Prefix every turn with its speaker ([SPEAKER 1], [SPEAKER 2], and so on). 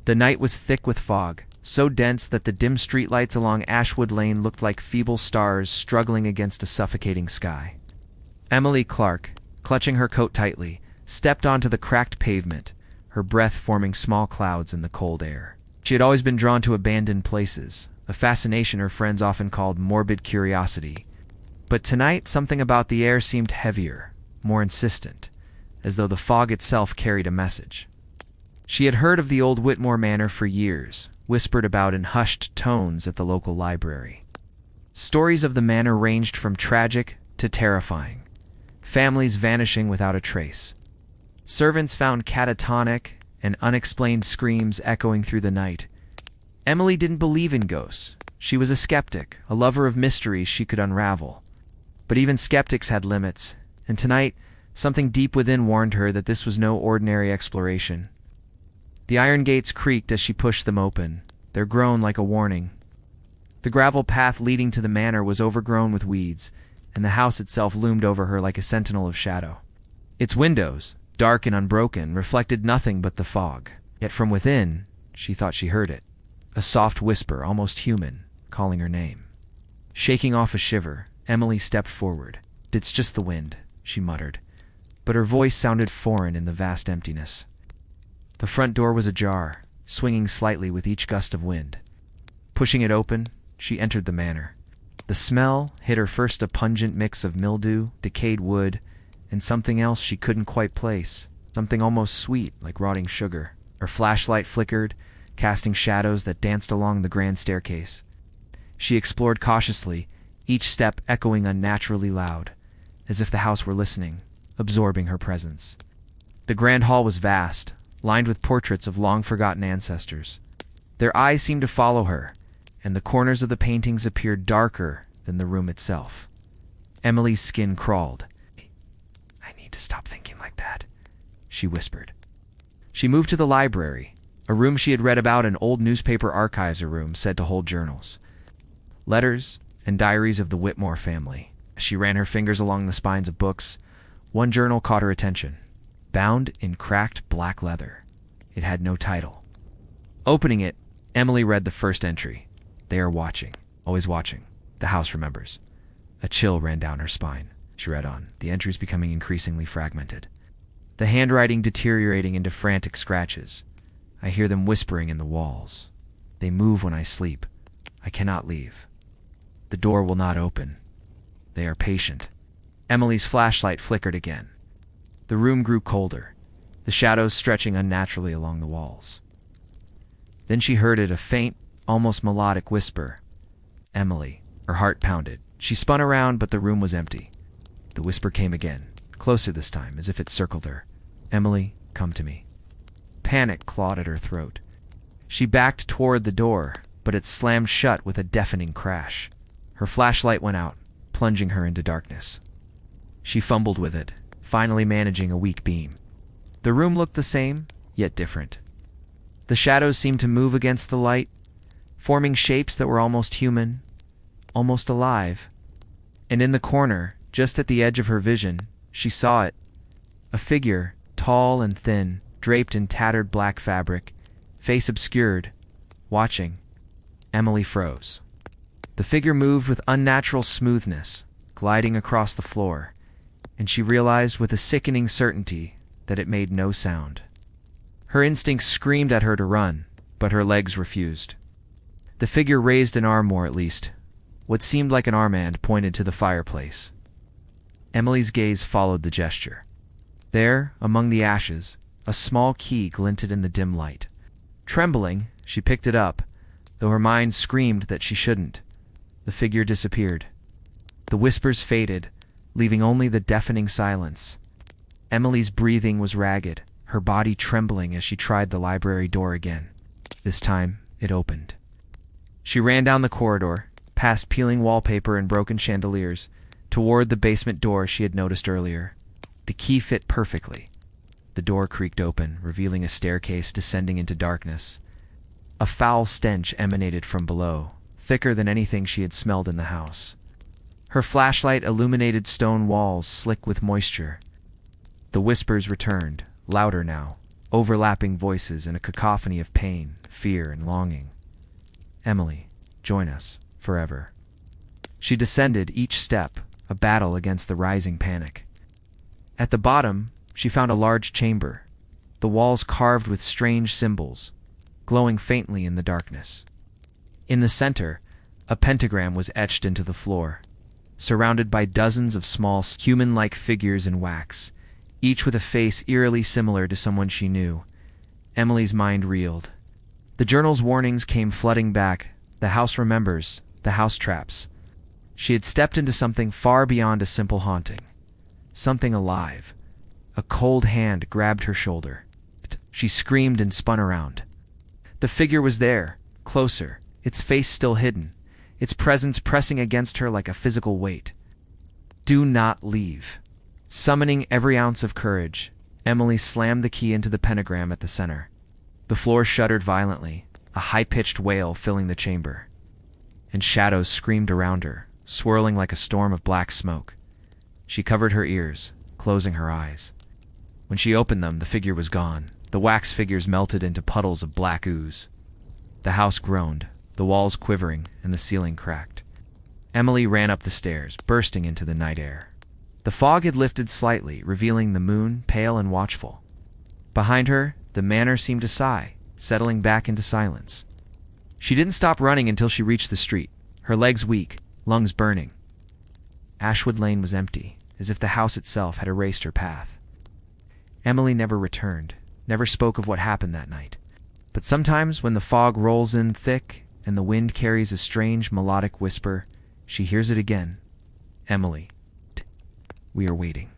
[SPEAKER 1] The night was thick with fog, so dense that the dim streetlights along Ashwood Lane looked like feeble stars struggling against a suffocating sky. Emily Clarke, clutching her coat tightly, stepped onto the cracked pavement, her breath forming small clouds in the cold air. She had always been drawn to abandoned places, a fascination her friends often called morbid curiosity. But tonight, something about the air seemed heavier, more insistent, as though the fog itself carried a message. She had heard of the old Whispering Manor for years, whispered about in hushed tones at the local library. Stories of the manor ranged from tragic to terrifying, families vanishing without a trace. Servants found catatonic and unexplained screams echoing through the night. Emily didn't believe in ghosts. She was a skeptic, a lover of mysteries she could unravel. But even skeptics had limits, and tonight, something deep within warned her that this was no ordinary exploration. The iron gates creaked as she pushed them open, their groan like a warning. The gravel path leading to the manor was overgrown with weeds, and the house itself loomed over her like a sentinel of shadow. Its windows, dark and unbroken, reflected nothing but the fog. Yet from within, she thought she heard it. A soft whisper, almost human, calling her name. Shaking off a shiver, Emily stepped forward. "It's just the wind," she muttered, but her voice sounded foreign in the vast emptiness. The front door was ajar, swinging slightly with each gust of wind. Pushing it open, she entered the manor. The smell hit her first, a pungent mix of mildew, decayed wood, and something else she couldn't quite place, something almost sweet, like rotting sugar. Her flashlight flickered, casting shadows that danced along the grand staircase. She explored cautiously, each step echoing unnaturally loud, as if the house were listening, absorbing her presence. The grand hall was vast, lined with portraits of long-forgotten ancestors. Their eyes seemed to follow her, and the corners of the paintings appeared darker than the room itself. Emily's skin crawled. "I need to stop thinking like that," she whispered. She moved to the library, a room she had read about in old newspaper archives, a room said to hold journals, letters, and diaries of the Whitmore family. As she ran her fingers along the spines of books, one journal caught her attention. Bound in cracked black leather. It had no title. Opening it, Emily read the first entry. "They are watching, always watching. The house remembers." A chill ran down her spine. She read on, the entries becoming increasingly fragmented. The handwriting deteriorating into frantic scratches. "I hear them whispering in the walls. They move when I sleep. I cannot leave. The door will not open. They are patient." Emily's flashlight flickered again. The room grew colder, the shadows stretching unnaturally along the walls. Then she heard it, a faint, almost melodic whisper. "Emily." Her heart pounded. She spun around, but the room was empty. The whisper came again, closer this time, as if it circled her. "Emily, come to me." Panic clawed at her throat. She backed toward the door, but it slammed shut with a deafening crash. Her flashlight went out, plunging her into darkness. She fumbled with it, finally managing a weak beam. The room looked the same, yet different. The shadows seemed to move against the light, forming shapes that were almost human, almost alive. And in the corner, just at the edge of her vision, she saw it. A figure, tall and thin, draped in tattered black fabric, face obscured, watching. Emily froze. The figure moved with unnatural smoothness, gliding across the floor, and she realized with a sickening certainty that it made no sound. Her instincts screamed at her to run, but her legs refused. The figure raised an arm, or at least, what seemed like an armband pointed to the fireplace. Emily's gaze followed the gesture. There, among the ashes, a small key glinted in the dim light. Trembling, she picked it up, though her mind screamed that she shouldn't. The figure disappeared. The whispers faded, leaving only the deafening silence. Emily's breathing was ragged, her body trembling as she tried the library door again. This time, it opened. She ran down the corridor, past peeling wallpaper and broken chandeliers, toward the basement door she had noticed earlier. The key fit perfectly. The door creaked open, revealing a staircase descending into darkness. A foul stench emanated from below, thicker than anything she had smelled in the house. Her flashlight illuminated stone walls slick with moisture. The whispers returned, louder now, overlapping voices in a cacophony of pain, fear, and longing. Emily, join us, forever. She descended each step, a battle against the rising panic. At the bottom, she found a large chamber, the walls carved with strange symbols, glowing faintly in the darkness. In the center, a pentagram was etched into the floor, surrounded by dozens of small, human-like figures in wax, each with a face eerily similar to someone she knew. Emily's mind reeled. The journal's warnings came flooding back. The house remembers, the house traps. She had stepped into something far beyond a simple haunting. Something alive. A cold hand grabbed her shoulder. She screamed and spun around. The figure was there, closer, its face still hidden, its presence pressing against her like a physical weight. Do not leave. Summoning every ounce of courage, Emily slammed the key into the pentagram at the center. The floor shuddered violently, a high-pitched wail filling the chamber. And shadows screamed around her, swirling like a storm of black smoke. She covered her ears, closing her eyes. When she opened them, the figure was gone. The wax figures melted into puddles of black ooze. The house groaned, the walls quivering, and the ceiling cracked. Emily ran up the stairs, bursting into the night air. The fog had lifted slightly, revealing the moon, pale and watchful. Behind her, the manor seemed to sigh, settling back into silence. She didn't stop running until she reached the street, her legs weak, lungs burning. Ashwood Lane was empty, as if the house itself had erased her path. Emily never returned, never spoke of what happened that night. But sometimes when the fog rolls in thick and the wind carries a strange melodic whisper, she hears it again. Emily, we are waiting.